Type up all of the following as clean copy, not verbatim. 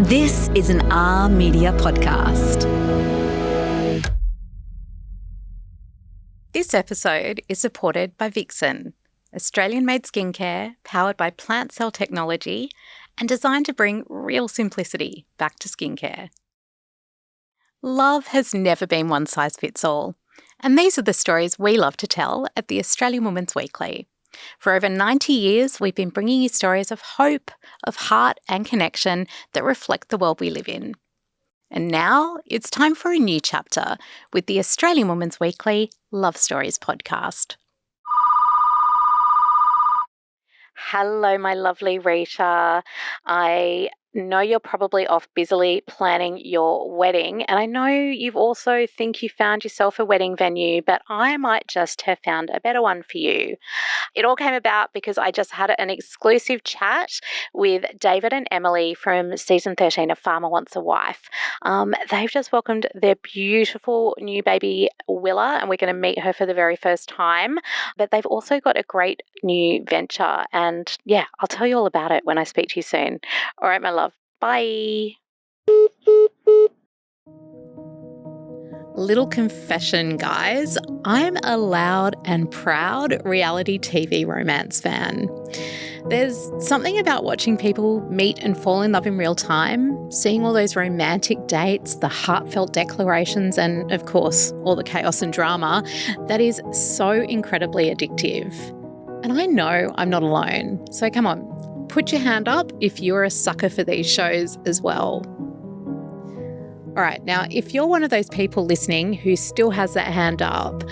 This is an R Media podcast. This episode is supported by Vixen, Australian-made skincare powered by plant cell technology and designed to bring real simplicity back to skincare. Love has never been one size fits all, and these are the stories we love to tell at the Australian Women's Weekly. For over 90 years, we've been bringing you stories of hope, of heart and connection that reflect the world we live in. And now it's time for a new chapter with the Australian Women's Weekly Love Stories podcast. Hello, my lovely Rita. I know you're probably off busily planning your wedding, and I know you've also think you found yourself a wedding venue, but I might just have found a better one for you. It all came about because I just had an exclusive chat with David and Emily from season 13 of Farmer Wants a Wife. They've just welcomed their beautiful new baby, Willa, and we're going to meet her for the very first time. But they've also got a great new venture, and yeah, I'll tell you all about it when I speak to you soon. All right, my love. Bye. Little confession, guys. I'm a loud and proud reality TV romance fan. There's something about watching people meet and fall in love in real time, seeing all those romantic dates, the heartfelt declarations, and of course, all the chaos and drama that is so incredibly addictive. And I know I'm not alone. So come on, put your hand up if you're a sucker for these shows as well. All right, now, if you're one of those people listening who still has that hand up,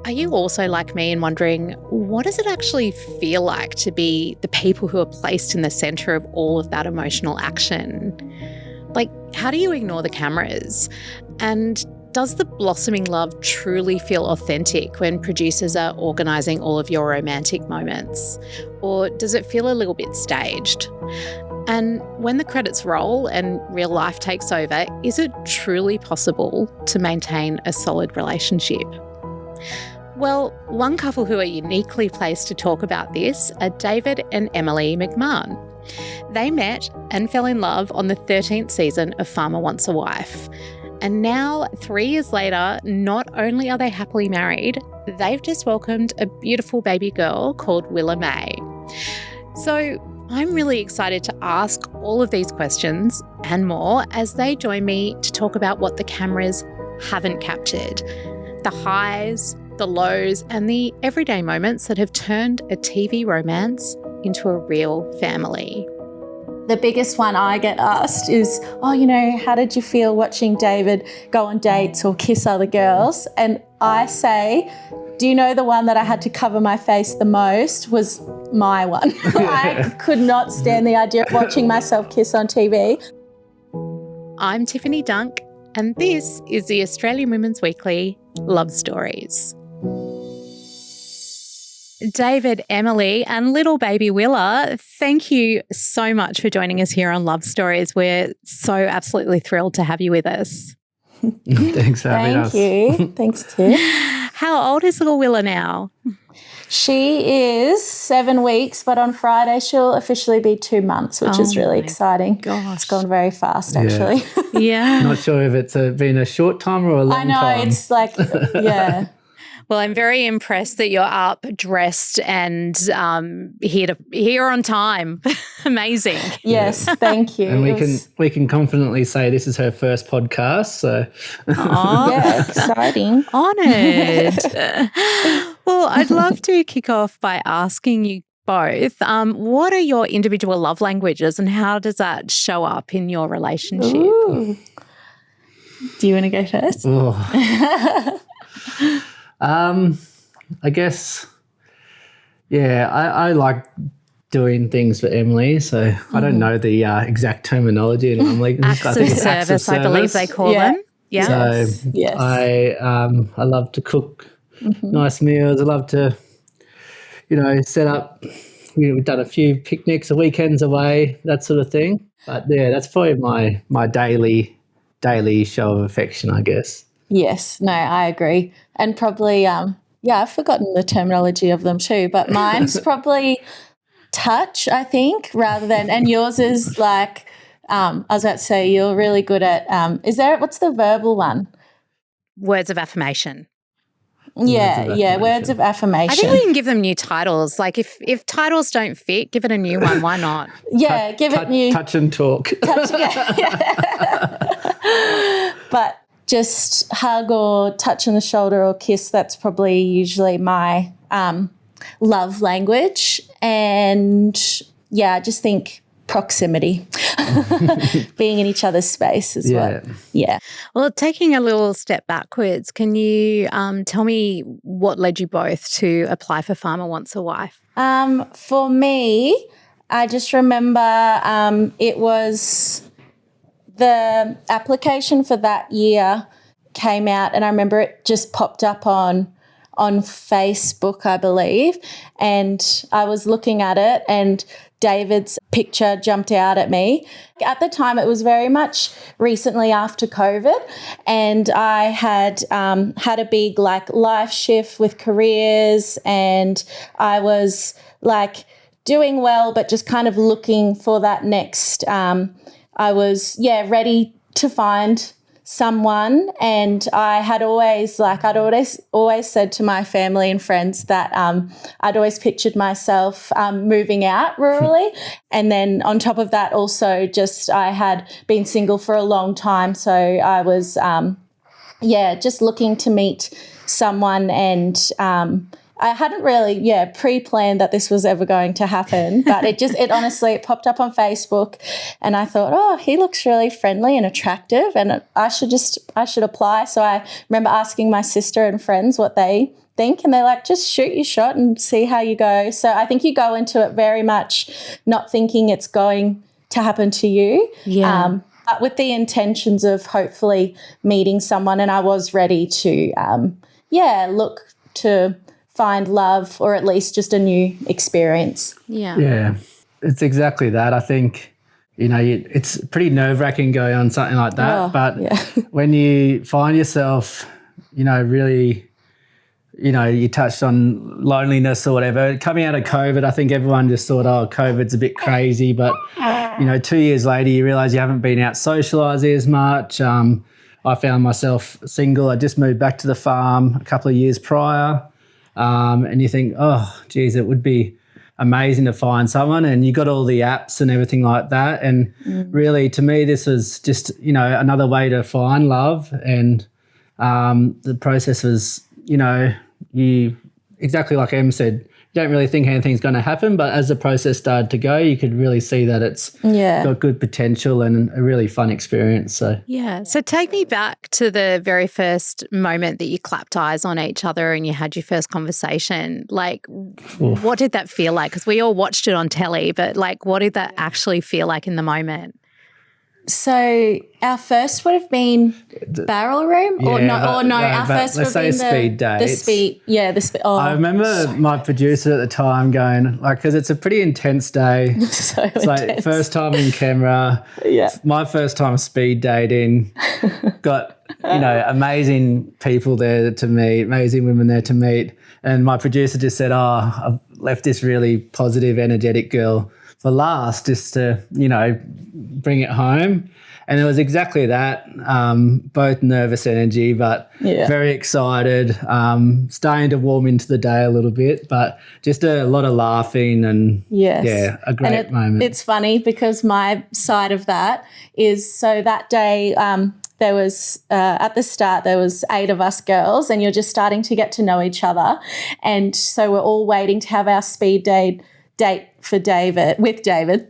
are you also like me and wondering, what does it actually feel like to be the people who are placed in the centre of all of that emotional action? Like, how do you ignore the cameras? And does the blossoming love truly feel authentic when producers are organising all of your romantic moments? Or does it feel a little bit staged? And when the credits roll and real life takes over, is it truly possible to maintain a solid relationship? Well, one couple who are uniquely placed to talk about this are David and Emily McMahon. They met and fell in love on the 13th season of Farmer Wants a Wife. And now, 3 years later, not only are they happily married, they've just welcomed a beautiful baby girl called Willa May. So I'm really excited to ask all of these questions and more as they join me to talk about what the cameras haven't captured, the highs, the lows, and the everyday moments that have turned a TV romance into a real family. The biggest one I get asked is, how did you feel watching David go on dates or kiss other girls? And I say, do you know the one that I had to cover my face the most was my one. I could not stand the idea of watching myself kiss on TV. I'm Tiffany Dunk, and this is the Australian Women's Weekly Love Stories. David, Emily, and little baby Willa, thank you so much for joining us here on Love Stories. We're so absolutely thrilled to have you with us. Thanks for having us. Thank you. Thanks, Tiff. How old is little Willa now? She is 7 weeks, but on Friday she'll officially be 2 months, which is really exciting. Gosh. It's gone very fast, actually. Yeah. Not sure if it's been a short time or a long time. I know, it's like, yeah. Well, I'm very impressed that you're up, dressed, and here on time. Amazing. Yes, thank you. And we can confidently say this is her first podcast. So, yeah, exciting. Honoured. Well, I'd love to kick off by asking you both, what are your individual love languages, and how does that show up in your relationship? Ooh. Do you want to go first? I guess, I like doing things for Emily, so I don't know the exact terminology. And I'm like, acts of service, I believe they call them. Yeah. So yes. I love to cook nice meals. I love to, set up. We've done a few picnics, or weekends away, that sort of thing. But yeah, that's probably my daily show of affection, I guess. Yes, no, I agree. And probably, I've forgotten the terminology of them too, but mine's probably touch, I think, rather than, and yours is like I was about to say you're really good at, what's the verbal one? Words of affirmation. Yeah, words of affirmation. I think we can give them new titles. Like if titles don't fit, give it a new one. Why not? Yeah, give it new. Touch and talk. But just hug or touch on the shoulder or kiss, that's probably usually my love language. And, I just think proximity, being in each other's space is what. Yeah. Well, taking a little step backwards, can you tell me what led you both to apply for Farmer Wants a Wife? For me, I just remember it was the application for that year came out, and I remember it just popped up on Facebook, I believe, and I was looking at it and David's picture jumped out at me. At the time, it was very much recently after COVID, and I had had a big life shift with careers, and I was doing well, but just kind of looking for that next. I was ready to find someone, and I had always always said to my family and friends that I'd always pictured myself moving out rurally, and then on top of that also just I had been single for a long time, so I was just looking to meet someone, and I hadn't really, pre-planned that this was ever going to happen, but it honestly popped up on Facebook, and I thought, oh, he looks really friendly and attractive, and I should apply. So I remember asking my sister and friends what they think, and they're like, just shoot your shot and see how you go. So I think you go into it very much not thinking it's going to happen to you. Yeah. But with the intentions of hopefully meeting someone, and I was ready to, look to find love, or at least just a new experience. Yeah, it's exactly that. I think, it's pretty nerve-wracking going on something like that, but when you find yourself, really, you touched on loneliness or whatever. Coming out of COVID, I think everyone just thought, oh, COVID's a bit crazy, but, 2 years later you realise you haven't been out socialising as much. I found myself single. I just moved back to the farm a couple of years prior. And you think, oh, geez, it would be amazing to find someone, and you got all the apps and everything like that. And really, to me, this was just, another way to find love. And the process was, you exactly like Em said, you don't really think anything's going to happen, but as the process started to go, you could really see that it's got good potential and a really fun experience. So take me back to the very first moment that you clapped eyes on each other and you had your first conversation. What did that feel like? Because we all watched it on telly, but what did that actually feel like in the moment? So our first would have been barrel room, our first would have been speed dates. The speed. Oh, I remember my producer at the time going, because it's a pretty intense day. So it's intense. First time in camera. My first time speed dating. Got amazing people there to meet, amazing women there to meet, and my producer just said, "Oh, I've left this really positive, energetic girl for last, just to bring it home." And it was exactly that, both nervous energy but very excited, starting to warm into the day a little bit, but just a lot of laughing and a great moment. It's funny because my side of that is, so that day there was, at the start, there was 8 of us girls, and you're just starting to get to know each other. And so we're all waiting to have our speed date with David.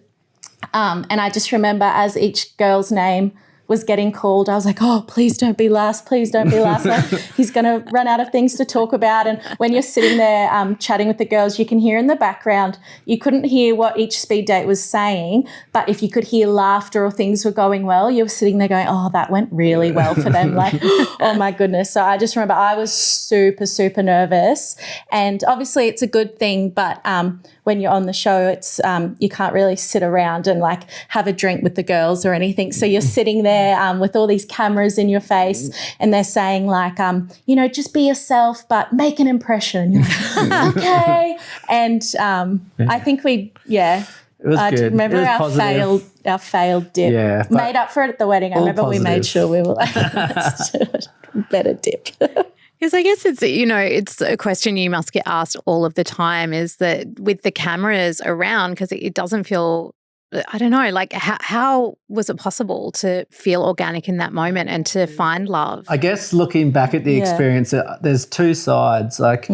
And I just remember as each girl's name was getting called, I was like, oh, please don't be last. Please don't be last. He's going to run out of things to talk about. And when you're sitting there chatting with the girls, you can hear in the background, you couldn't hear what each speed date was saying, but if you could hear laughter or things were going well, you were sitting there going, oh, that went really well for them. Oh my goodness. So I just remember I was super, super nervous. And obviously it's a good thing, but when you're on the show, it's you can't really sit around and have a drink with the girls or anything. So you're sitting there with all these cameras in your face, and they're saying just be yourself, but make an impression. And you're like, okay. And I think It was I good. remember It was our positive. failed dip. Yeah, but made up for it at the wedding. I all remember we made positive. sure we were like, let's do a better dip. Because I guess it's, it's a question you must get asked all of the time, is that with the cameras around, because it doesn't feel, I don't know, like how was it possible to feel organic in that moment and to find love? I guess looking back at the experience, there's two sides. Like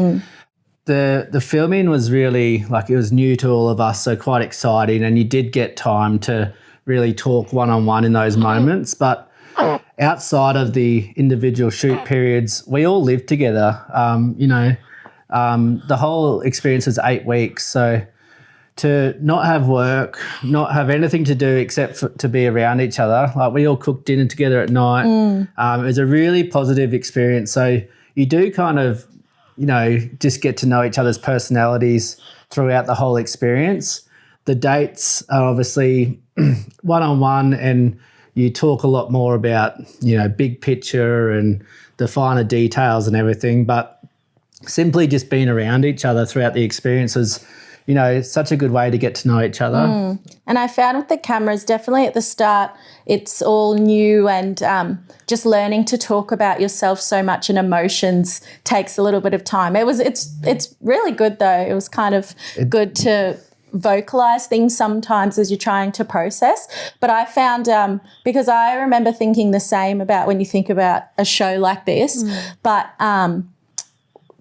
the filming was really, like, it was new to all of us, so quite exciting, and you did get time to really talk one-on-one in those moments. But outside of the individual shoot periods, we all lived together. The whole experience was 8 weeks. So to not have work, not have anything to do except to be around each other, like we all cooked dinner together at night. It was a really positive experience. So you do kind of, just get to know each other's personalities throughout the whole experience. The dates are obviously one-on-one, and you talk a lot more about, big picture and the finer details and everything. But simply just being around each other throughout the experience is, it's such a good way to get to know each other. And I found with the cameras, definitely at the start, it's all new, and just learning to talk about yourself so much and emotions takes a little bit of time. It's really good though. It was kind of good to vocalize things sometimes as you're trying to process. But I found, because I remember thinking the same about when you think about a show like this, but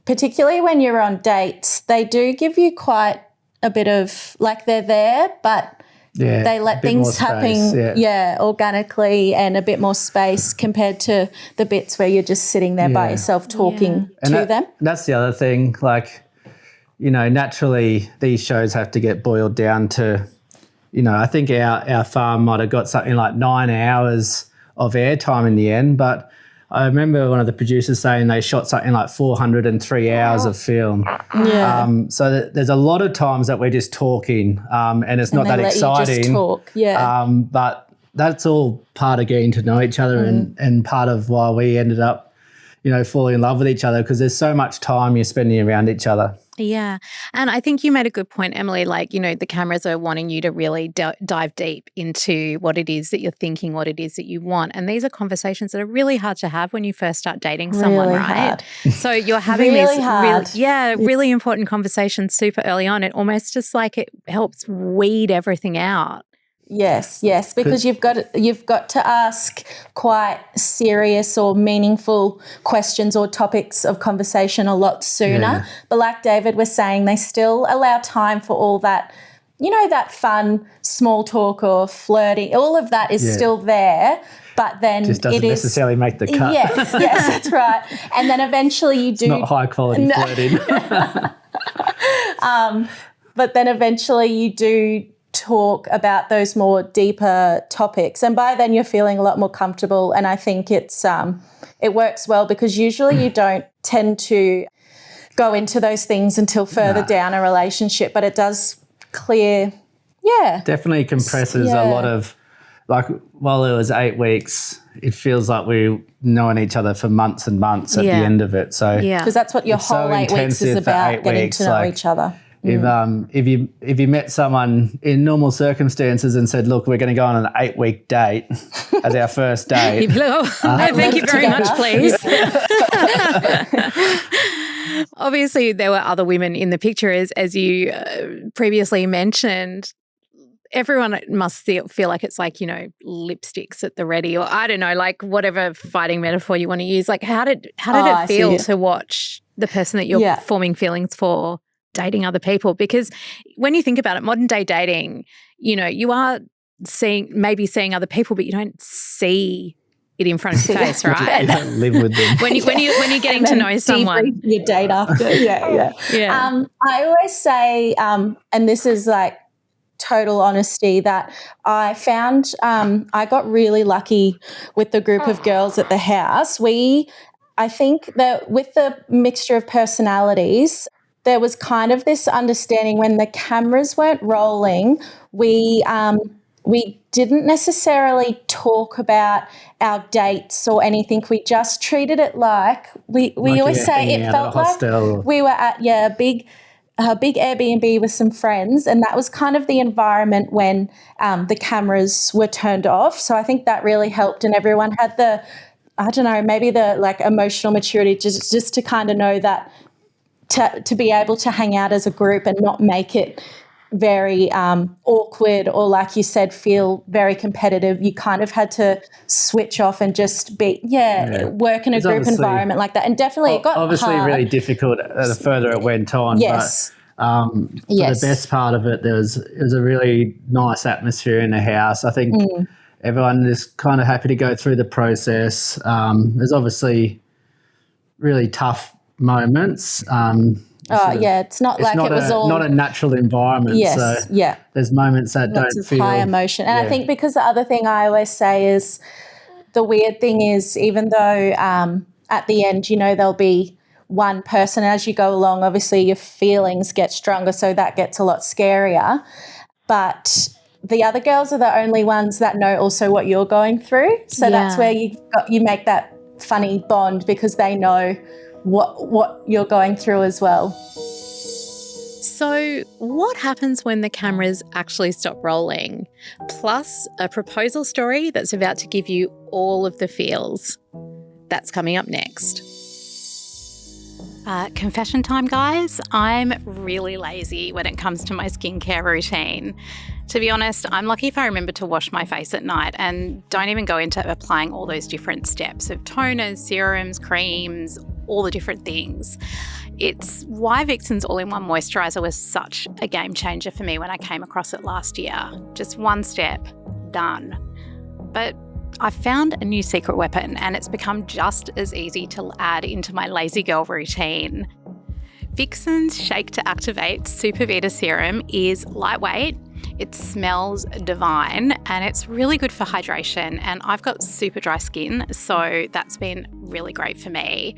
particularly when you're on dates, they do give you quite a bit of, like, they're there, but they let things happen organically, and a bit more space compared to the bits where you're just sitting there by yourself talking to them. That's the other thing, like, naturally these shows have to get boiled down to, I think our farm might have got something like 9 hours of airtime in the end, but I remember one of the producers saying they shot something like 403 hours of film. So there's a lot of times that we're just talking, and it's not that exciting. You just talk. But that's all part of getting to know each other, and part of why we ended up, falling in love with each other, because there's so much time you're spending around each other. Yeah. And I think you made a good point, Emily, like, the cameras are wanting you to really dive deep into what it is that you're thinking, what it is that you want. And these are conversations that are really hard to have when you first start dating someone, right? Hard. So you're having really important conversations super early on. It almost just like it helps weed everything out. Yes, because you've got to ask quite serious or meaningful questions or topics of conversation a lot sooner. But like David was saying, they still allow time for all that, that fun small talk or flirting. All of that is still there. But then just doesn't necessarily make the cut. Yes, that's right. And then eventually you do. It's not high quality flirting. But then eventually you do talk about those more deeper topics, and by then you're feeling a lot more comfortable, and I think it works well, because usually you don't tend to go into those things until further down a relationship, but it does clear definitely compresses a lot of, like, while it was 8 weeks, it feels like we've known each other for months and months at the end of it. So because that's what your whole 8 weeks is about, getting to know each other. If you met someone in normal circumstances and said, look, we're going to go on an 8-week date as our first date. You'd be like, no, thank you very much, please. Obviously, there were other women in the picture, as you previously mentioned. Everyone must feel like it's like, lipsticks at the ready, or I don't know, like whatever fighting metaphor you want to use. Like, how did it feel to watch the person that you're forming feelings for dating other people? Because when you think about it, modern day dating, you are seeing other people, but you don't see it in front of your face, right? You don't live with them. when you're getting to know someone, your date after, I always say, and this is like total honesty, that I found I got really lucky with the group of girls at the house. I think that with the mixture of personalities, there was kind of this understanding when the cameras weren't rolling, we didn't necessarily talk about our dates or anything. We just treated it like we always say it felt like we were at a big a big Airbnb with some friends, and that was kind of the environment when the cameras were turned off. So I think that really helped, and everyone had the, I don't know, maybe the like emotional maturity just to kind of know that to be able to hang out as a group and not make it very awkward or, like you said, feel very competitive. You kind of had to switch off and just work in a group environment like that. And definitely it got obviously hard. really difficult the further it went on. Yes. But for the best part of it, it was a really nice atmosphere in the house. I think everyone is kind of happy to go through the process. There's obviously really tough moments. It's not like it was all not a natural environment. Yes, so there's moments that lots don't of feel high emotion. And I think because the other thing I always say is the weird thing is, even though at the end, you know, there'll be one person, as you go along, obviously your feelings get stronger, so that gets a lot scarier. But the other girls are the only ones that know also what you're going through. So that's where you make that funny bond, because they know what you're going through as well. So what happens when the cameras actually stop rolling? Plus a proposal story that's about to give you all of the feels. That's coming up next. Confession time, guys. I'm really lazy when it comes to my skincare routine. To be honest, I'm lucky if I remember to wash my face at night and don't even go into applying all those different steps of toners, serums, creams, all the different things. It's why Vixen's all-in-one moisturiser was such a game changer for me when I came across it last year. Just one step, done. But I found a new secret weapon, and it's become just as easy to add into my lazy girl routine. Vixen's Shake to Activate Super Vita Serum is lightweight, it smells divine, and it's really good for hydration. And I've got super dry skin, so that's been really great for me.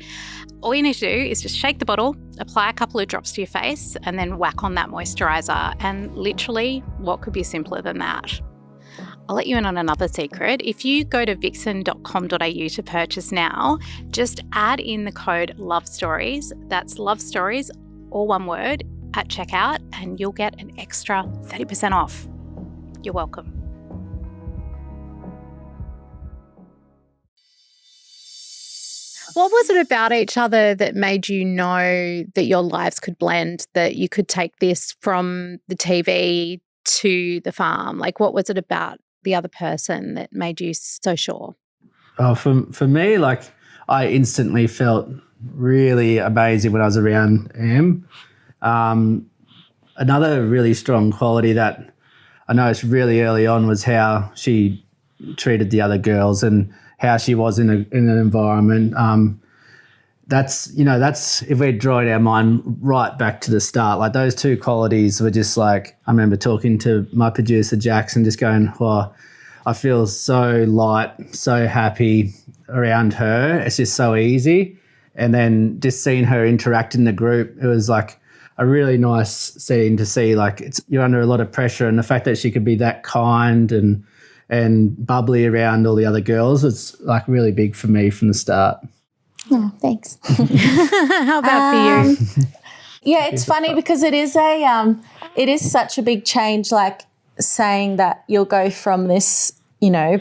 All you need to do is just shake the bottle, apply a couple of drops to your face, and then whack on that moisturiser. And literally, what could be simpler than that? I'll let you in on another secret. If you go to vixen.com.au to purchase now, just add in the code LOVESTORIES, that's Love Stories, all one word, at checkout, and you'll get an extra 30% off. You're welcome. What was it about each other that made you know that your lives could blend, that you could take this from the TV to the farm? Like, what was it about the other person that made you so sure? Oh, for me, like, I instantly felt really amazing when I was around Em. Another really strong quality that I noticed really early on was how she treated the other girls and how she was in an environment. That's if we're drawing our mind right back to the start, like those two qualities were just like, I remember talking to my producer Jackson, just going, "Oh, I feel so light, so happy around her. It's just so easy." And then just seeing her interact in the group, it was like a really nice scene to see. Like, you're under a lot of pressure, and the fact that she could be that kind and bubbly around all the other girls was like really big for me from the start. Oh, thanks. How about for you? Yeah, it's funny because it is such a big change, like saying that you'll go from this, you know,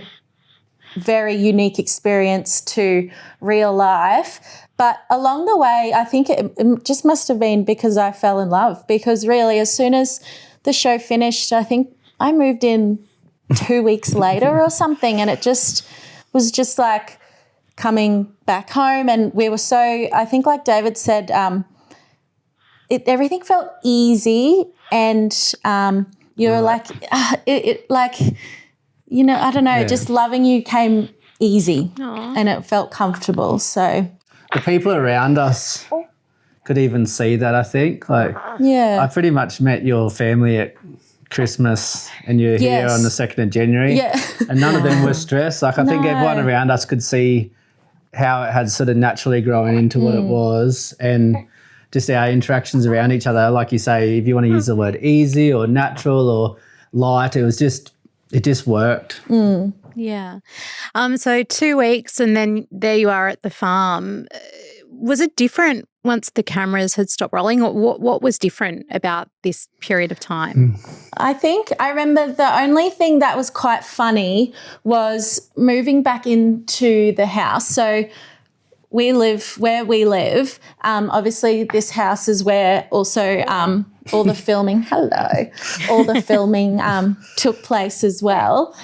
very unique experience to real life. But along the way, I think it just must have been because I fell in love, because really as soon as the show finished, I think I moved in 2 weeks later or something, and it just was just like coming back home. And we were so, I think like David said, everything felt easy, and you were like, like, you know, I don't know, just loving you came easy. Aww. And it felt comfortable. So the people around us could even see that, I think. Like, I pretty much met your family at Christmas, and you're here on the 2nd of January. Yeah. And none of them were stressed. Like, I think everyone around us could see how it had sort of naturally grown into what it was, and just our interactions around each other. Like you say, if you want to use the word easy or natural or light, it just worked. Yeah. So 2 weeks, and then there you are at the farm. Was it different once the cameras had stopped rolling? Or what was different about this period of time? I think I remember the only thing that was quite funny was moving back into the house. So we live where we live. Obviously, this house is where also all the filming, all the filming took place as well.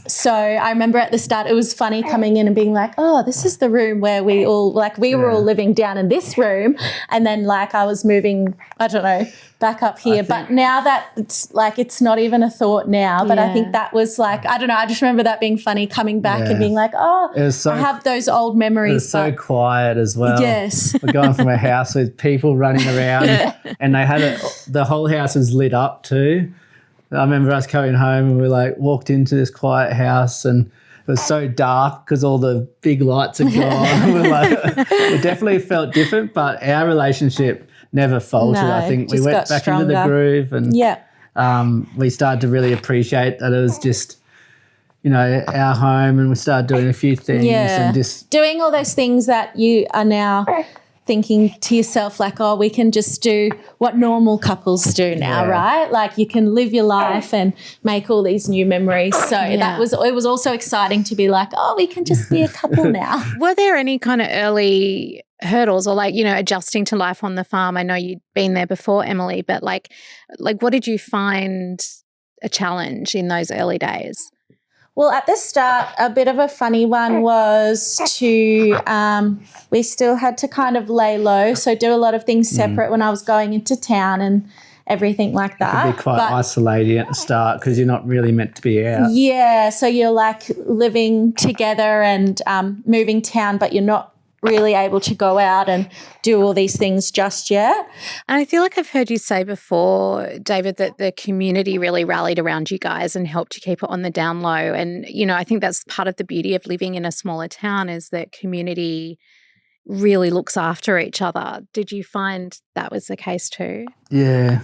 So I remember at the start, it was funny coming in and being like, oh, this is the room where we all, like, we were all living down in this room. And then, like, I was moving, I don't know, back up here. But now that it's like, it's not even a thought now. But I think that was like, I don't know, I just remember that being funny, coming back and being like, oh, I have those old memories. It was so quiet as well. Yes. We're going from a house with people running around and they had the whole house was lit up too. I remember us coming home and we like walked into this quiet house and it was so dark because all the big lights had gone. We're like, it definitely felt different, but our relationship never faltered. No, I think we went back stronger. into the groove and we started to really appreciate that it was just, you know, our home, and we started doing a few things and just doing all those things that you are now thinking to yourself like, oh, we can just do what normal couples do now, right? Like you can live your life and make all these new memories. So it was also exciting to be like, oh, we can just be a couple now. Were there any kind of early hurdles or like, you know, adjusting to life on the farm? I know you'd been there before, Emily, but like what did you find a challenge in those early days? Well, at the start, a bit of a funny one was we still had to kind of lay low, so do a lot of things separate when I was going into town and everything like that. It could be quite isolating at the start because you're not really meant to be out. Yeah, so you're like living together and moving town, but you're not really able to go out and do all these things just yet. And I feel like I've heard you say before, David, that the community really rallied around you guys and helped you keep it on the down low. And, you know, I think that's part of the beauty of living in a smaller town is that community really looks after each other. Did you find that was the case too? Yeah.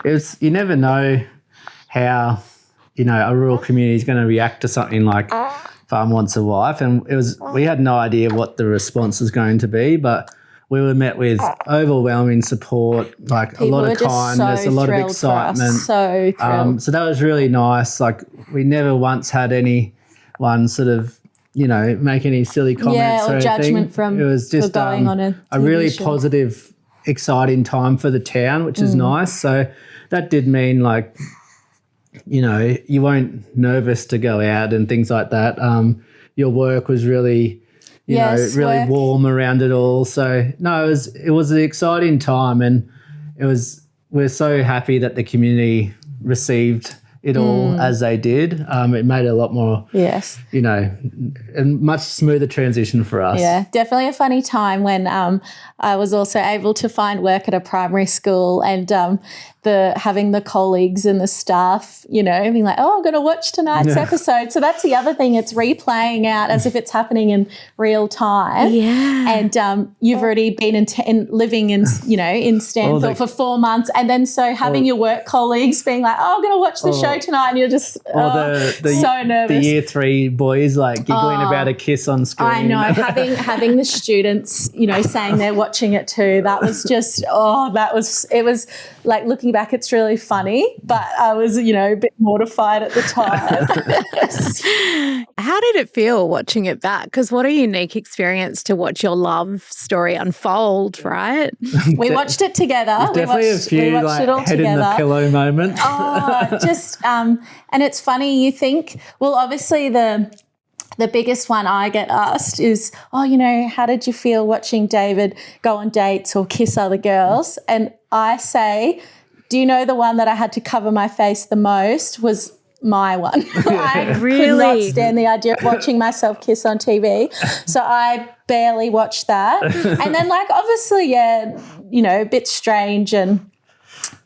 You never know how, you know, a rural community is going to react to something like Farm Wants a Wife, and we had no idea what the response was going to be, but we were met with overwhelming support, like people, a lot of kindness, a lot of excitement. So thrilled. So that was really nice. Like we never once had anyone sort of, you know, make any silly comments or judgment from it was just going on a really positive, exciting time for the town, which is nice. So that did mean like, you know, you weren't nervous to go out and things like that. Your work was really, you know, really warm around it all. So no, it was an exciting time, and we're so happy that the community received it all as they did. It made it a lot more, you know, a much smoother transition for us. Yeah, definitely a funny time when I was also able to find work at a primary school and having the colleagues and the staff, you know, being like, oh, I'm going to watch tonight's episode. So that's the other thing. It's replaying out as if it's happening in real time. Yeah. And you've already been living in, you know, in Stanthorpe for 4 months. And then so having your work colleagues being like, oh, I'm going to watch the show tonight. And you're just so nervous. The year 3 boys like giggling about a kiss on screen. I know. having the students, you know, saying they're watching it too. That was just, it was like looking back, it's really funny, but I was, you know, a bit mortified at the time. How did it feel watching it back? Because what a unique experience to watch your love story unfold, right? We watched it together. Definitely a few like head in the pillow moments. And it's funny, you think, well, obviously the biggest one I get asked is, oh, you know, how did you feel watching David go on dates or kiss other girls? And I say, do you know the one that I had to cover my face the most was my one. I could not stand the idea of watching myself kiss on TV. So I barely watched that. And then like obviously, you know, a bit strange and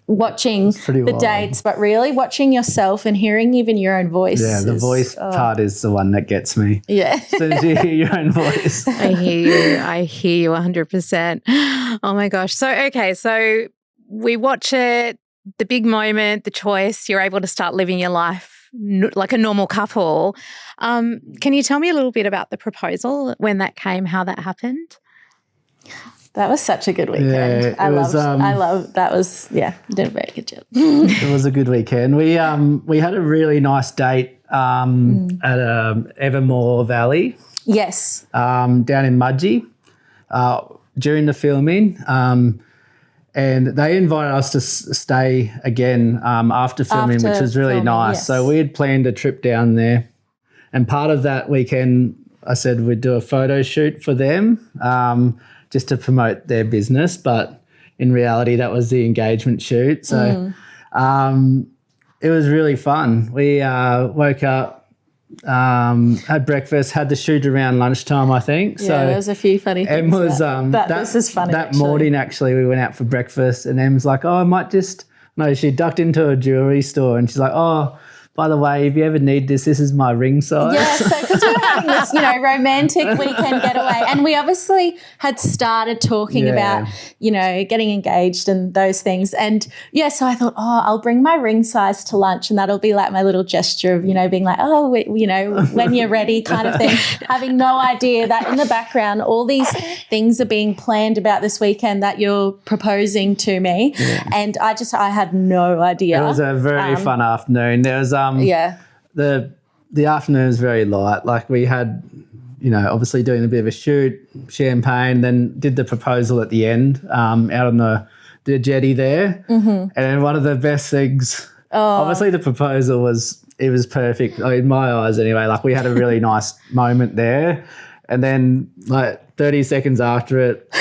watching the dates, but really watching yourself and hearing even your own voice. Yeah, the voice part is the one that gets me. Yeah. As soon as you hear your own voice. I hear you 100%. Oh my gosh. So we watch it, the big moment, the choice, you're able to start living your life like a normal couple. Can you tell me a little bit about the proposal, when that came, how that happened? That was such a good weekend. Yeah, I love that was you did a very good job. It was a good weekend. We had a really nice date at Evermore Valley. Yes. Down in Mudgee during the filming. And they invited us to stay again after filming, which was really nice. Yes. So we had planned a trip down there. And part of that weekend, I said we'd do a photo shoot for them just to promote their business. But in reality, that was the engagement shoot. So it was really fun. We woke up, had breakfast, had the shoot around lunchtime, I think. Yeah, so there was a few funny things. This is funny. That morning, actually, we went out for breakfast, and Em was like, "Oh, I might just." No, she ducked into a jewelry store, and she's like, "Oh, by the way, if you ever need this is my ring size." Yeah, so because we were having this, romantic weekend getaway, and we obviously had started talking about, getting engaged and those things. And so I thought, I'll bring my ring size to lunch, and that'll be like my little gesture of, being like, when you're ready kind of thing, having no idea that in the background all these things are being planned about this weekend that you're proposing to me. Yeah. And I had no idea. It was a very fun afternoon. There was the afternoon was very light. Like we had, obviously doing a bit of a shoot, champagne, then did the proposal at the end out on the jetty there. Mm-hmm. And then one of the best things, obviously the proposal was perfect in my eyes anyway. Like we had a really nice moment there. And then like 30 seconds after it,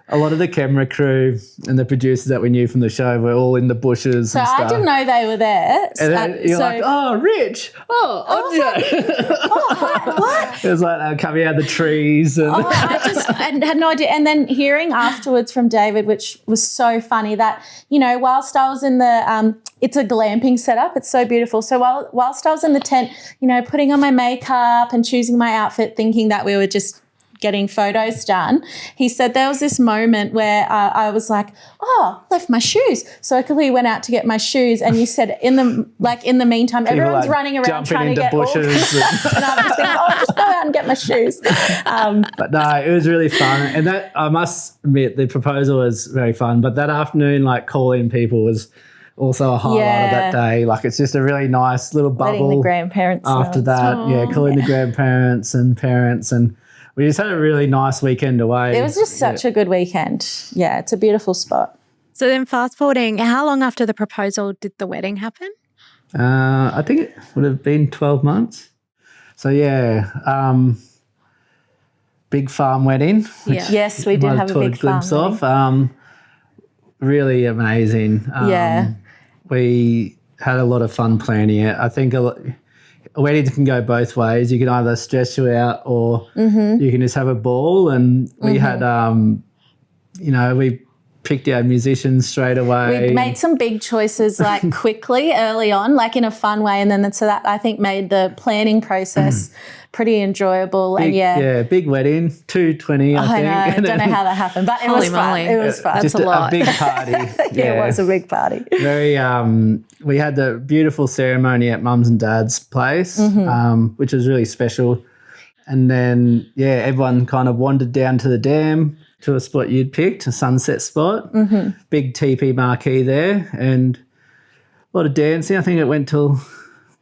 a lot of the camera crew and the producers that we knew from the show were all in the bushes and stuff. I didn't know they were there. And then you're like, "Oh, Rich. Oh, Anya." What? It was like coming out of the trees. And I had no idea. And then hearing afterwards from David, which was so funny, that, whilst I was in the it's a glamping setup. It's so beautiful. So whilst I was in the tent, putting on my makeup and choosing my outfit, thinking that we were just getting photos done, he said there was this moment where I was like, left my shoes. So I quickly went out to get my shoes, and you said in the meantime, people everyone's running around trying to get bushes and I was just thinking, just go out and get my shoes. But no, it was really fun. And that, I must admit, the proposal was very fun. But that afternoon, like calling people was also a highlight of that day. Like it's just a really nice little bubble. Letting the grandparents after that. Calling the grandparents and parents, and we just had a really nice weekend away. It was just such a good weekend. Yeah, it's a beautiful spot. So then fast forwarding, how long after the proposal did the wedding happen? I think it would have been 12 months. So, big farm wedding. Yes, we did have a big glimpse farm of. Really amazing. We had a lot of fun planning it. I think a wedding can go both ways. You can either stress you out or you can just have a ball. And we had, we picked our musicians straight away. We made some big choices like quickly early on, like in a fun way. And then so that I think made the planning process pretty enjoyable. Big wedding, 220 I think. I don't know how that happened, but it was fun. It was fun. Just a lot. A big party. It was a big party. Very, we had the beautiful ceremony at Mum's and Dad's place, which was really special. And then, everyone kind of wandered down to the dam to a spot you'd picked, a sunset spot. Big tipi marquee there, and a lot of dancing. I think it went till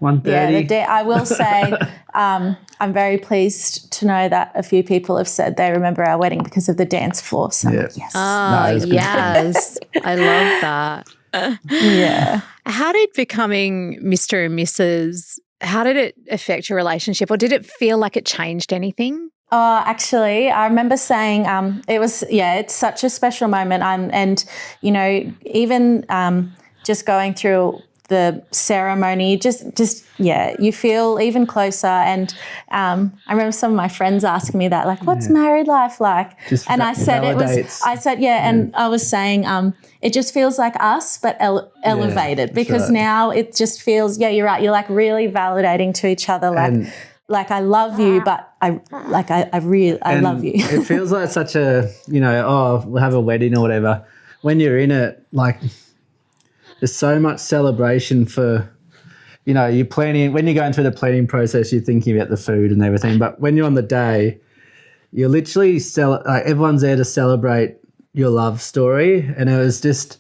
1:30. Yeah, I will say I'm very pleased to know that a few people have said they remember our wedding because of the dance floor. So, yes. Oh, yes. I love that. Yeah. How did becoming Mr. and Mrs., how did it affect your relationship, or did it feel like it changed anything? Actually, I remember saying it was, it's such a special moment. And even just going through the ceremony, you feel even closer. And I remember some of my friends asking me that, like, what's married life like? And I said and I was saying it just feels like us, but elevated, because now it just feels, you're right, you're like really validating to each other, like I love you, but I love you. It feels like such a, we'll have a wedding or whatever. When you're in it, like, there's so much celebration for, you're planning. When you're going through the planning process, you're thinking about the food and everything. But when you're on the day, you're literally everyone's there to celebrate your love story, and it was just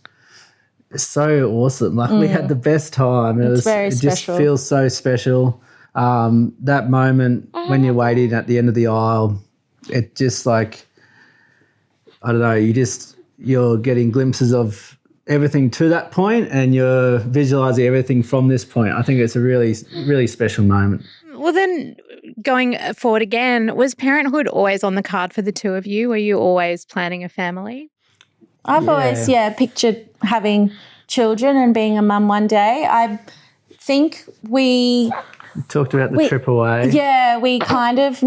so awesome. Like we had the best time. It just feels so special. That moment when you're waiting at the end of the aisle, it just like, I don't know, you're getting glimpses of everything to that point, and you're visualizing everything from this point. I think it's a really, really special moment. Well, then going forward again, was parenthood always on the card for the two of you? Were you always planning a family? I've always, pictured having children and being a mum one day. I think we talked about the trip away. Yeah, we kind of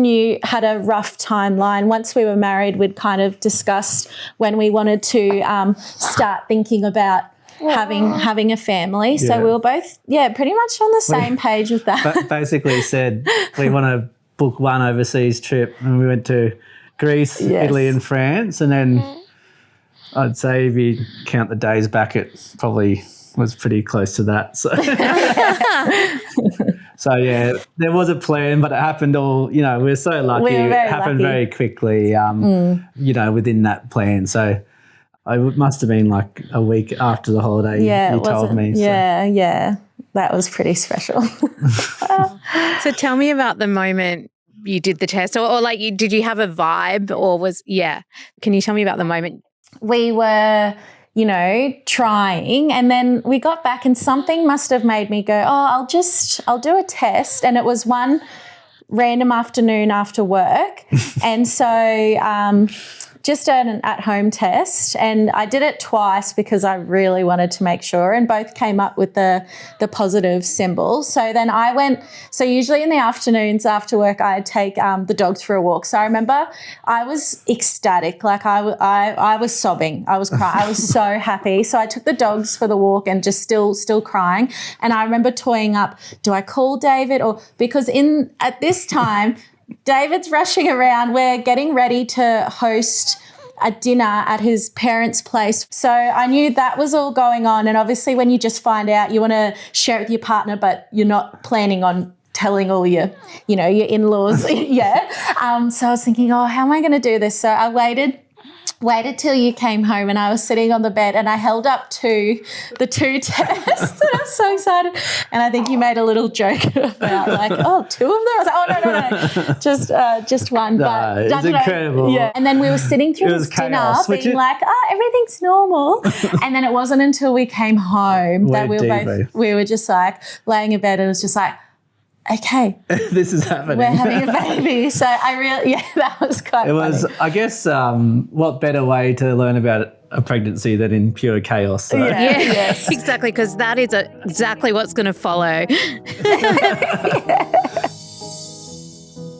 had a rough timeline. Once we were married, we'd kind of discussed when we wanted to start thinking about having a family. Yeah. So we were both, pretty much on the same page with that. Basically said we want to book one overseas trip, and we went to Greece, Italy and France, and then I'd say if you count the days back, it probably was pretty close to that. So, there was a plan, but it happened all, we're so lucky. It happened very quickly, within that plan. So it must have been like a week after the holiday you told me. So. Yeah. That was pretty special. So tell me about the moment you did the test, or did you have a vibe, or can you tell me about the moment? We were, trying, and then we got back and something must have made me go, I'll do a test. And it was one random afternoon after work. And so just an at-home test, and I did it twice because I really wanted to make sure, and both came up with the positive symbol. So then I went, so usually in the afternoons after work I'd take the dogs for a walk. So I remember I was ecstatic, like I was sobbing, I was crying, I was so happy. So I took the dogs for the walk and just still crying, and I remember toying up, do I call David, or because at this time David's rushing around. We're getting ready to host a dinner at his parents' place. So I knew that was all going on. And obviously when you just find out, you want to share it with your partner, but you're not planning on telling all your in-laws. So I was thinking, how am I going to do this? So I waited till you came home, and I was sitting on the bed and I held up the two tests, and I was so excited. And I think you made a little joke about two of them. I was like, no, just one. No, it's incredible. Yeah. And then we were sitting through this dinner being like, everything's normal. And then it wasn't until we came home that we were just like laying in bed, and it was just like, okay, this is happening. We're having a baby. So that was quite funny. It was, I guess, what better way to learn about a pregnancy than in pure chaos. So. Yes, exactly, because that is exactly what's going to follow.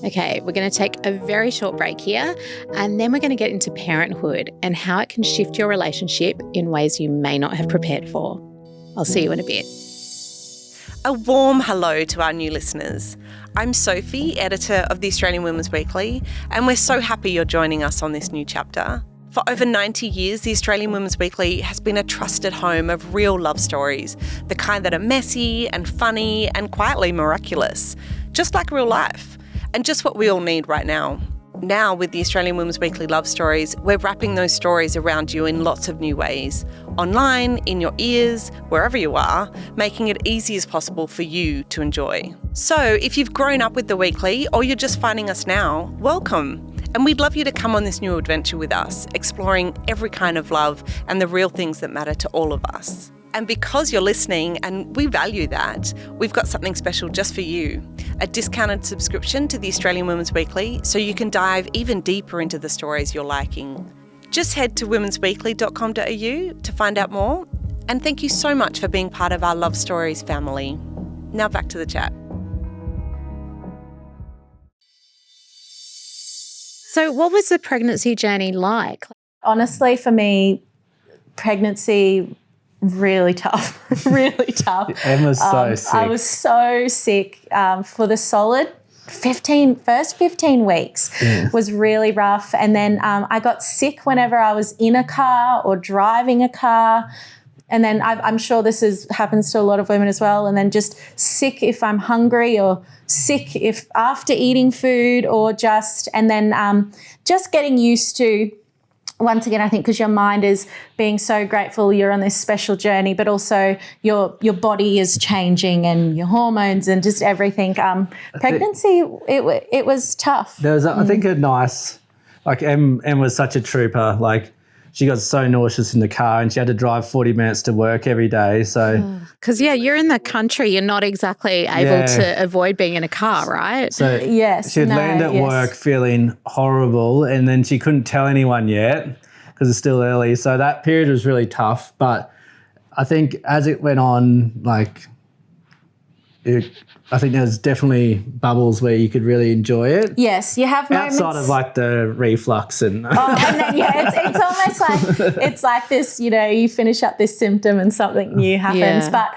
Okay, we're going to take a very short break here, and then we're going to get into parenthood and how it can shift your relationship in ways you may not have prepared for. I'll see you in a bit. A warm hello to our new listeners. I'm Sophie, editor of the Australian Women's Weekly, and we're so happy you're joining us on this new chapter. For over 90 years, the Australian Women's Weekly has been a trusted home of real love stories, the kind that are messy and funny and quietly miraculous, just like real life, and just what we all need right now. Now, with the Australian Women's Weekly Love Stories, we're wrapping those stories around you in lots of new ways. Online, in your ears, wherever you are, making it easy as possible for you to enjoy. So, if you've grown up with the Weekly or you're just finding us now, welcome. And we'd love you to come on this new adventure with us, exploring every kind of love and the real things that matter to all of us. And because you're listening, and we value that, we've got something special just for you. A discounted subscription to the Australian Women's Weekly so you can dive even deeper into the stories you're liking. Just head to womensweekly.com.au to find out more. And thank you so much for being part of our Love Stories family. Now back to the chat. So what was the pregnancy journey like? Honestly, for me, pregnancy, really tough, really tough. Emma's so sick. I was so sick for the solid first 15 weeks was really rough. And then I got sick whenever I was in a car or driving a car. and then I'm sure this happens to a lot of women as well, and then just sick if I'm hungry, or sick if after eating food, or just getting used to, once again, I think because your mind is being so grateful you're on this special journey, but also your body is changing and your hormones and just everything. Pregnancy, it was tough. There was, I think, a nice, like Em was such a trooper. Like she got so nauseous in the car and she had to drive 40 minutes to work every day. So because you're in the country, you're not exactly able to avoid being in a car, right? So yes, she'd landed at work feeling horrible, and then she couldn't tell anyone yet because it's still early. So that period was really tough. But I think as it went on, I think there's definitely bubbles where you could really enjoy it. Yes, you have moments. Outside of the reflux and... and then, it's almost like, it's like this, you finish up this symptom and something new happens. Yeah. But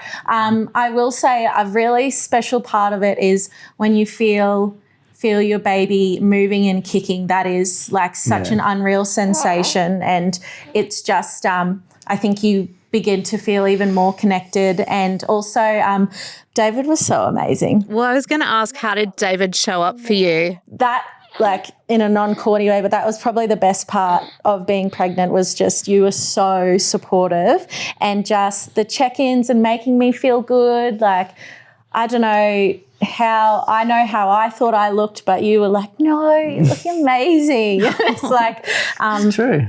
I will say a really special part of it is when you feel your baby moving and kicking. That is like such an unreal sensation, and it's just I think you begin to feel even more connected. And also David was so amazing. Well, I was going to ask, how did David show up for you? That, like, in a non-corny way, but that was probably the best part of being pregnant, was just you were so supportive, and just the check-ins and making me feel good. Like, I don't know how I thought I looked, but you were like, no, you look amazing. It's like, it's true.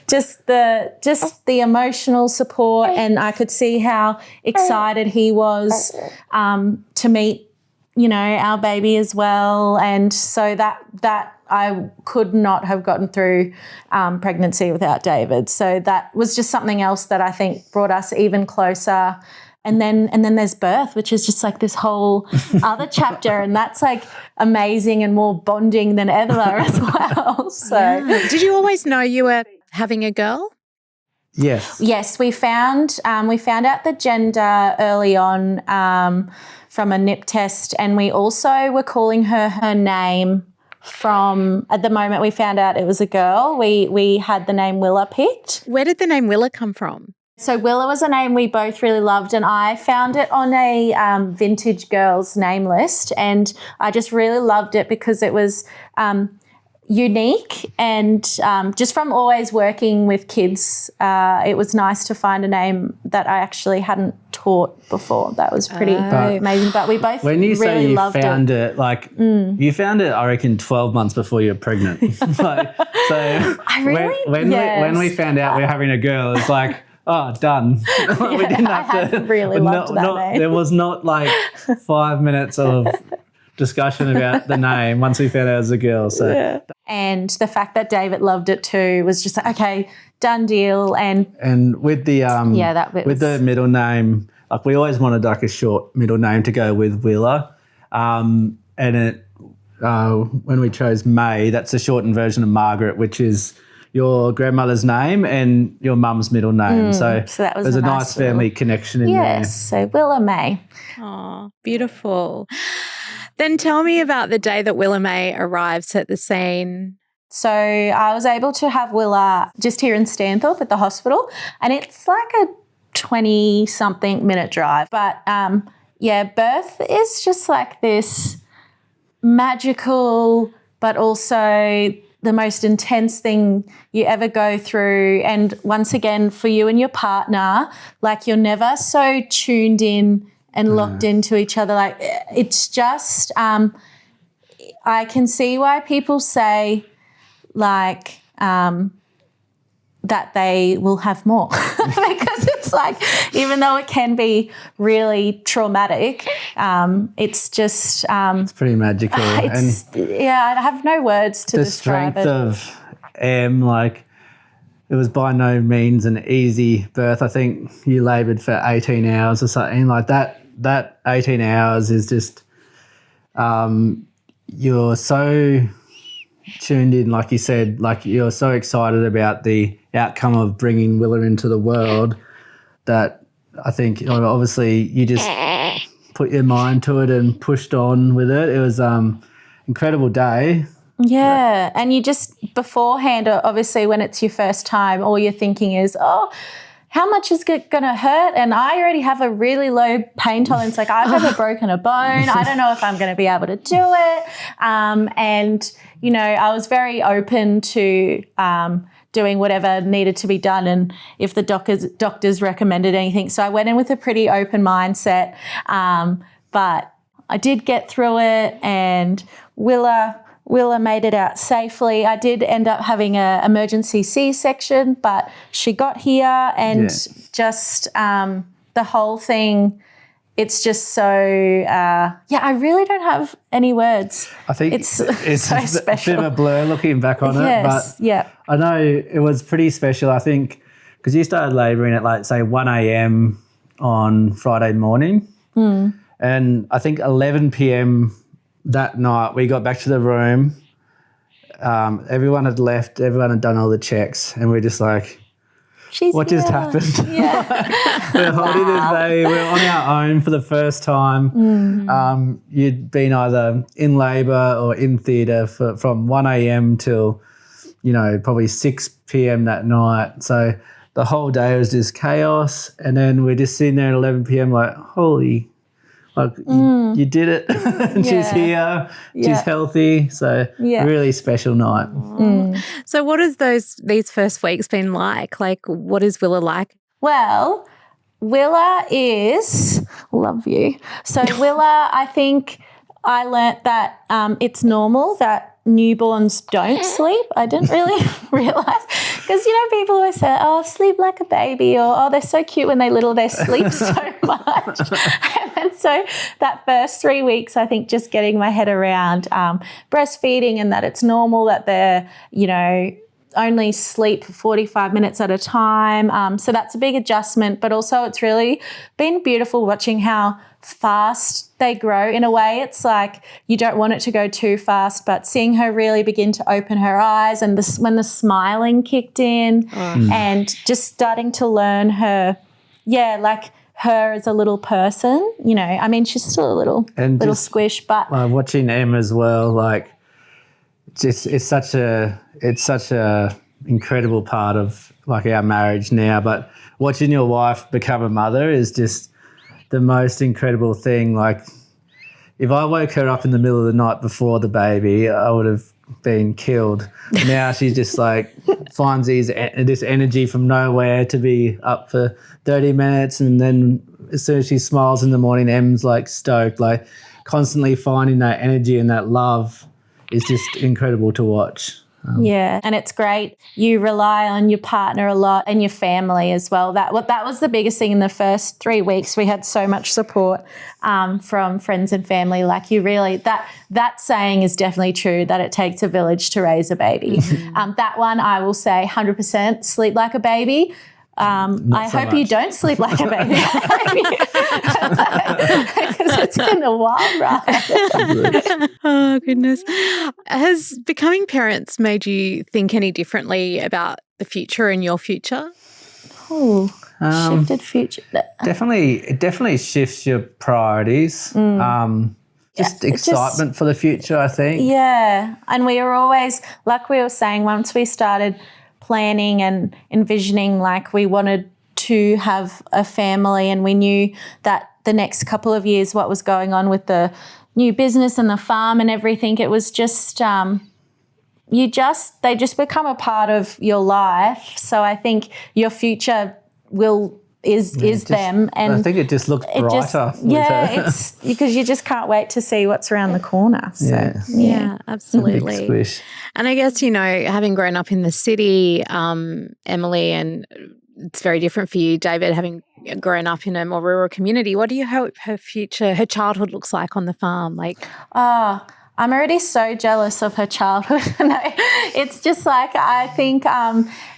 Just the emotional support, and I could see how excited he was to meet, our baby as well. And so that I could not have gotten through pregnancy without David. So that was just something else that I think brought us even closer. And then there's birth, which is just like this whole other chapter, and that's like amazing and more bonding than ever as well. So, Did you always know you were having a girl? Yes. Yes, we found out the gender early on from a nip test, and we also were calling her name from, at the moment we found out it was a girl. We had the name Willa picked. Where did the name Willa come from? So Willa was a name we both really loved, and I found it on a vintage girls name list, and I just really loved it because it was unique, and just from always working with kids, it was nice to find a name that I actually hadn't taught before. That was pretty amazing. But we both when you really say you loved found it, like you found it, I reckon 12 months before you were pregnant. So I really, when we found out we were having a girl, it's like, oh, done. We didn't have to. Really loved that name. There was not like 5 minutes of discussion about the name once we found out it was a girl. So. Yeah. And the fact that David loved it too was just like, okay, done deal. And with the the middle name, like we always wanted like a short middle name to go with Willa, and it when we chose May, that's a shortened version of Margaret, which is your grandmother's name and your mum's middle name. So that was there's a nice family connection in there. Yes, so Willa May. Oh, beautiful. Then tell me about the day that Willa May arrives at the scene. So I was able to have Willa just here in Stanthorpe at the hospital, and it's like a 20-something minute drive. But, birth is just like this magical but also the most intense thing you ever go through. And once again, for you and your partner, like you're never so tuned in and locked into each other. Like it's just, I can see why people say like that they will have more because it's like, even though it can be really traumatic, it's just it's pretty magical. I have no words to describe it. The strength of Em, like it was by no means an easy birth. I think you laboured for 18 hours or something like that. That 18 hours is just you're so tuned in, like you said, like you're so excited about the outcome of bringing Willa into the world that I think obviously you just put your mind to it and pushed on with it. It was incredible day. Yeah, and you just beforehand, obviously when it's your first time, all you're thinking is, oh, how much is it going to hurt? And I already have a really low pain tolerance. Like, I've never broken a bone. I don't know if I'm going to be able to do it. And, you know, I was very open to doing whatever needed to be done, and if the doctors recommended anything. So I went in with a pretty open mindset, but I did get through it, and Willa made it out safely. I did end up having an emergency C-section, but she got here, and just the whole thing, it's just so, I really don't have any words. I think it's so special. A bit of a blur looking back on it, but I know it was pretty special, I think, because you started labouring at, like, say, 1 a.m. on Friday morning, and I think 11 p.m. that night we got back to the room. Everyone had left, everyone had done all the checks, and we're just like, what just happened? Yeah. We're holding this baby. We're on our own for the first time. You'd been either in labour or in theatre from 1 a.m. till, you know, probably 6 p.m. that night. So the whole day was just chaos. And then we're just sitting there at 11 p.m. like, holy, like, you did it. And she's here. She's healthy. So really special night. So what has these first weeks been like? Like, what is Willa like? Well, Willa is, love you. So Willa, I think I learnt that it's normal that newborns don't sleep. I didn't really realise, because, you know, people always say, oh, sleep like a baby, or, oh, they're so cute when they're little, they sleep so much. And so that first 3 weeks, I think just getting my head around breastfeeding, and that it's normal that they're, you know, only sleep for 45 minutes at a time. So that's a big adjustment, but also it's really been beautiful watching how fast they grow. In a way, it's like you don't want it to go too fast, but seeing her really begin to open her eyes, and when the smiling kicked in, and just starting to learn her, like her as a little person, you know. I mean, she's still a little squish, but watching Em as well, like, it's such a incredible part of, like, our marriage now. But watching your wife become a mother is just the most incredible thing. Like, if I woke her up in the middle of the night before the baby, I would have been killed. Now she just, like, finds this energy from nowhere to be up for 30 minutes, and then as soon as she smiles in the morning, Em's, like, stoked. Like, constantly finding that energy and that love is just incredible to watch. And it's great. You rely on your partner a lot, and your family as well. That was the biggest thing in the first 3 weeks. We had so much support from friends and family. Like, you really, that saying is definitely true, that it takes a village to raise a baby. That one, I will say 100% sleep like a baby. I hope you don't sleep like a baby, because it's been a wild ride. Oh, goodness. Has becoming parents made you think any differently about the future and your future? Oh, shifted future. It definitely shifts your priorities. Just excitement for the future, I think. Yeah, and we were always, like we were saying, once we started planning and envisioning, like, we wanted to have a family, and we knew that the next couple of years, what was going on with the new business and the farm and everything, it was just they just become a part of your life. So I think your future is them, and I think it just looks brighter. It's because you just can't wait to see what's around the corner. So, yeah, absolutely. And I guess, you know, having grown up in the city, Emily, and it's very different for you, David, having grown up in a more rural community. What do you hope her childhood looks like on the farm? Like, I'm already so jealous of her childhood. It's just like, I think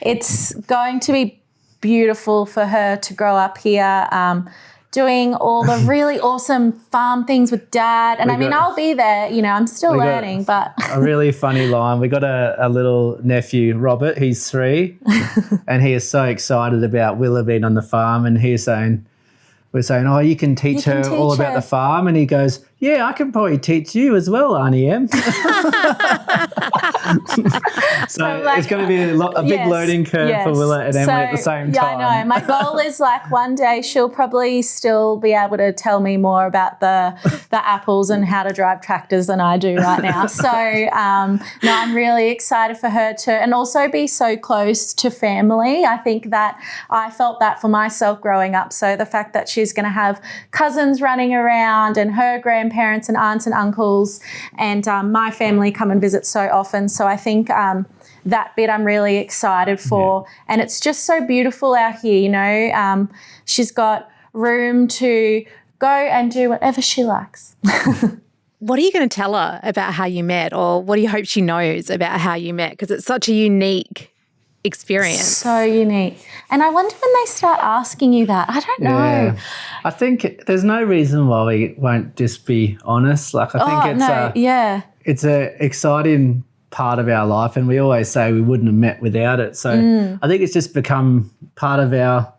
it's going to be beautiful for her to grow up here, doing all the really awesome farm things with Dad. And I'll be there, you know, I'm still learning, but a really funny line. We got a little nephew, Robert, he's 3, and he is so excited about Willa being on the farm, and we're saying, oh, you can teach her all about the farm, and he goes, Yeah, I can probably teach you as well, Arnie M. So like, it's going to be a big learning curve for Willa and Emily at the same time. Yeah, I know. My goal is like one day she'll probably still be able to tell me more about the apples and how to drive tractors than I do right now. So no, I'm really excited for her to, and also be so close to family. I think that I felt that for myself growing up. So the fact that she's going to have cousins running around and her grandparents and aunts and uncles and my family come and visit so often. So I think that bit I'm really excited for. Yeah. And it's just so beautiful out here, you know. She's got room to go and do whatever she likes. What are you going to tell her about how you met, or what do you hope she knows about how you met? Because it's such a unique experience. So unique. And I wonder when they start asking you that. I don't know. I think there's no reason why we won't just be honest. Like I think it's a exciting part of our life, and we always say we wouldn't have met without it. So I think it's just become part of our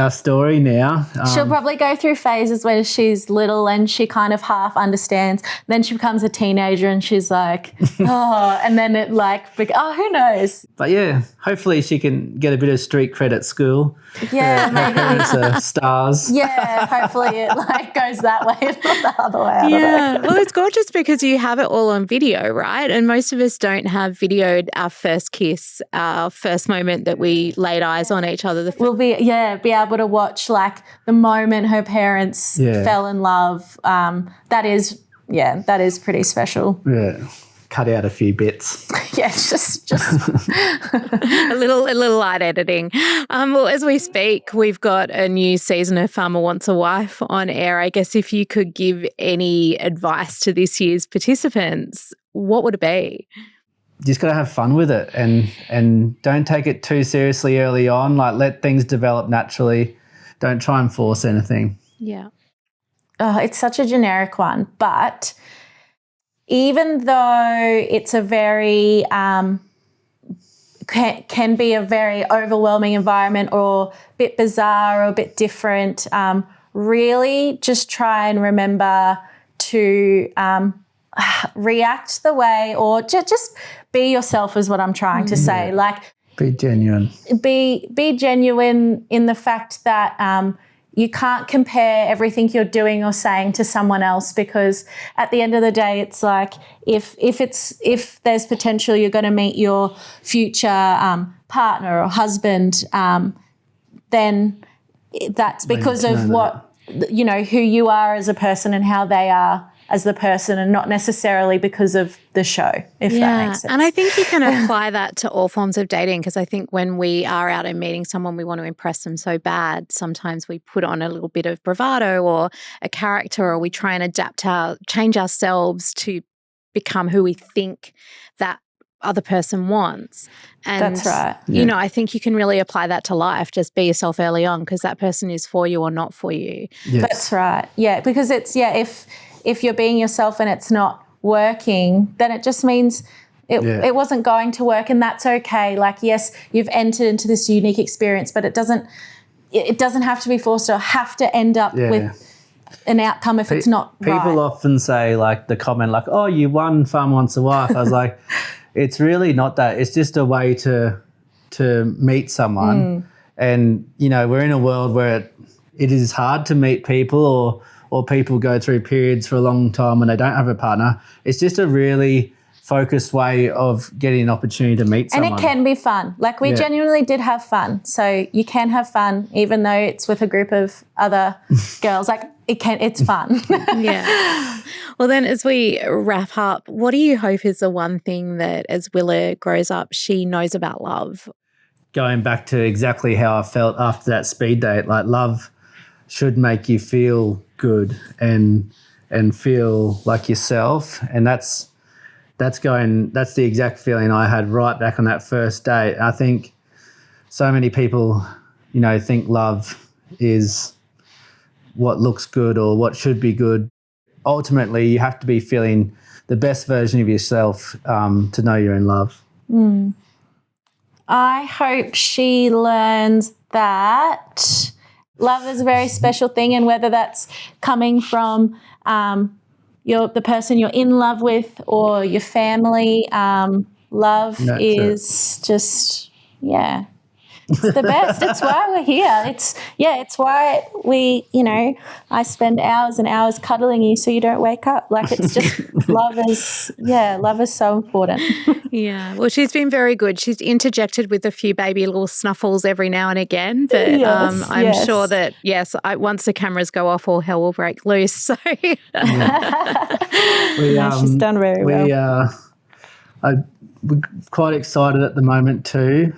story now. She'll probably go through phases where she's little and she kind of half understands. Then she becomes a teenager and she's like, oh, and then it who knows? But yeah, hopefully she can get a bit of street cred at school. Yeah, maybe. Her parents are stars. Yeah, hopefully it goes that way, not the other way. Yeah, well, it's gorgeous because you have it all on video, right? And most of us don't have videoed our first kiss, our first moment that we laid eyes on each other. We'll be able to watch like the moment her parents fell in love. That is pretty special. Yeah. Cut out a few bits. Yeah, just a little light editing. Well, as we speak, we've got a new season of Farmer Wants a Wife on air. I guess if you could give any advice to this year's participants, what would it be? Just got to have fun with it and don't take it too seriously early on. Like, let things develop naturally. Don't try and force anything. Yeah. Oh, it's such a generic one, but even though it's a very can be a very overwhelming environment or a bit bizarre or a bit different, really just try and remember to react the way, or just be yourself is what I'm trying to say. Like, be genuine. Be genuine in the fact that you can't compare everything you're doing or saying to someone else, because at the end of the day, it's like if there's potential you're going to meet your future partner or husband, then that's because of what, you know, who you are as a person and how they are as the person, and not necessarily because of the show, if that makes sense. And I think you can apply that to all forms of dating, because I think when we are out and meeting someone, we want to impress them so bad. Sometimes we put on a little bit of bravado or a character, or we try and change ourselves to become who we think that other person wants. And that's right. You know, I think you can really apply that to life. Just be yourself early on, because that person is for you or not for you. Yes. That's right. Yeah, because it's if you're being yourself and it's not working, then it just means it wasn't going to work, and that's okay. Like, yes, you've entered into this unique experience, but it doesn't have to be forced or have to end up with an outcome if it's not right. People often say, like, the comment like, oh, you won Farm Wants a Wife. I was like, it's really not that. It's just a way to meet someone. And, you know, we're in a world where it is hard to meet people, or people go through periods for a long time when they don't have a partner. It's just a really focused way of getting an opportunity to meet someone. And it can be fun. Like, we genuinely did have fun. So you can have fun even though it's with a group of other girls. Like, it's fun. Yeah. Well, then, as we wrap up, what do you hope is the one thing that as Willa grows up, she knows about love? Going back to exactly how I felt after that speed date, like, love should make you feel good and feel like yourself, and that's the exact feeling I had right back on that first date. I think so many people, you know, think love is what looks good or what should be good. Ultimately, you have to be feeling the best version of yourself to know you're in love. I hope she learns that Love is a very special thing, and whether that's coming from the person you're in love with or your family, love is just, it's the best. It's why we're here. It's why we, I spend hours and hours cuddling you so you don't wake up. Like, it's just love is so important. Yeah. Well, she's been very good. She's interjected with a few baby little snuffles every now and again. But I'm sure that, once the cameras go off, all hell will break loose. So she's done very well. We're quite excited at the moment too,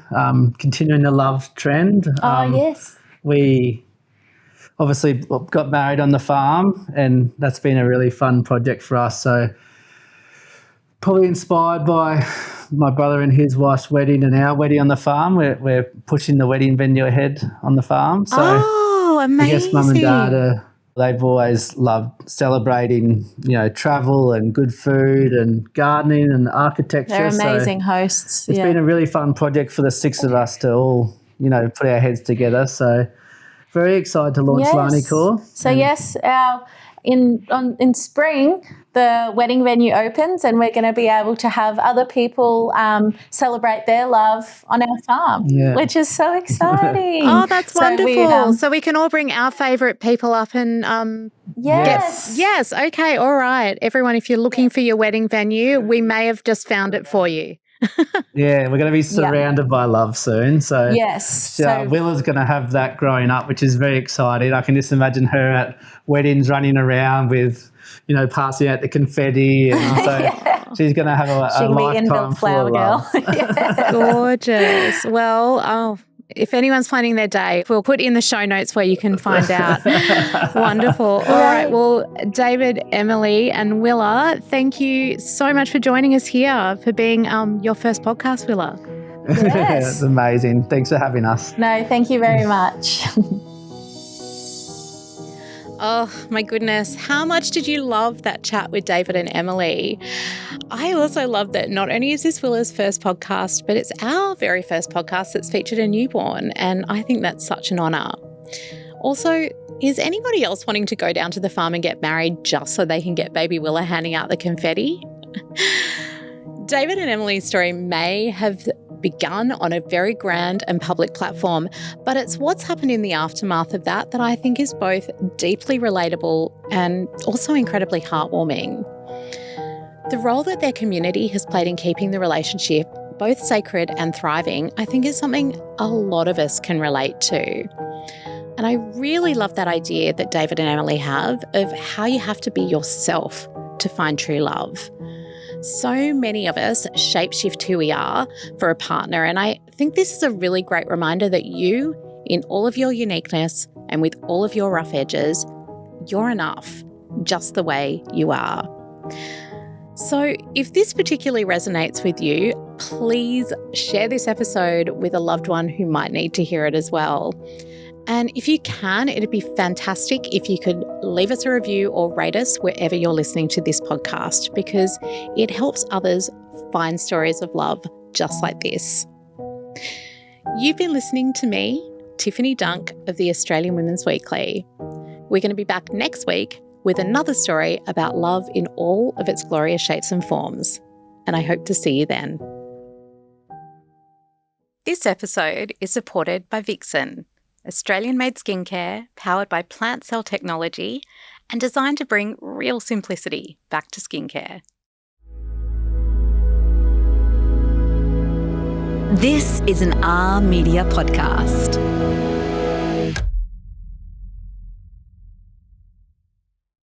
continuing the love trend. Yes. We obviously got married on the farm, and that's been a really fun project for us. So probably inspired by my brother and his wife's wedding and our wedding on the farm. We're pushing the wedding venue ahead on the farm. So amazing. I guess Mum and Dad they've always loved celebrating, travel and good food and gardening and architecture. They're amazing hosts. It's been a really fun project for the six of us to all, put our heads together. So very excited to launch Lagnicourt. So in spring, the wedding venue opens, and we're going to be able to have other people celebrate their love on our farm, which is so exciting. Oh, that's wonderful. So we can all bring our favourite people up and yes. Okay, all right. Everyone, if you're looking for your wedding venue, we may have just found it for you. We're going to be surrounded by love soon. So so Willa's going to have that growing up, which is very exciting. I can just imagine her at weddings running around with, passing out the confetti, and so she's going to have a lifetime full of love. Gorgeous. Well, if anyone's planning their day, we'll put in the show notes where you can find out. Wonderful. All right. Well, David, Emily and Willa, thank you so much for joining us here, for being your first podcast, Willa. Yes. It's amazing. Thanks for having us. No, thank you very much. Oh, my goodness. How much did you love that chat with David and Emily? I also love that not only is this Willa's first podcast, but it's our very first podcast that's featured a newborn, and I think that's such an honour. Also, is anybody else wanting to go down to the farm and get married just so they can get baby Willa handing out the confetti? David and Emily's story may have begun on a very grand and public platform, but it's what's happened in the aftermath of that I think is both deeply relatable and also incredibly heartwarming. The role that their community has played in keeping the relationship both sacred and thriving, I think is something a lot of us can relate to. And I really love that idea that David and Emily have of how you have to be yourself to find true love. So many of us shapeshift who we are for a partner, and I think this is a really great reminder that you, in all of your uniqueness and with all of your rough edges, you're enough, just the way you are. So if this particularly resonates with you, please share this episode with a loved one who might need to hear it as well. And if you can, it'd be fantastic if you could leave us a review or rate us wherever you're listening to this podcast, because it helps others find stories of love just like this. You've been listening to me, Tiffany Dunk of the Australian Women's Weekly. We're going to be back next week with another story about love in all of its glorious shapes and forms. And I hope to see you then. This episode is supported by Vixen, Australian-made skincare powered by plant cell technology and designed to bring real simplicity back to skincare. This is an R Media podcast.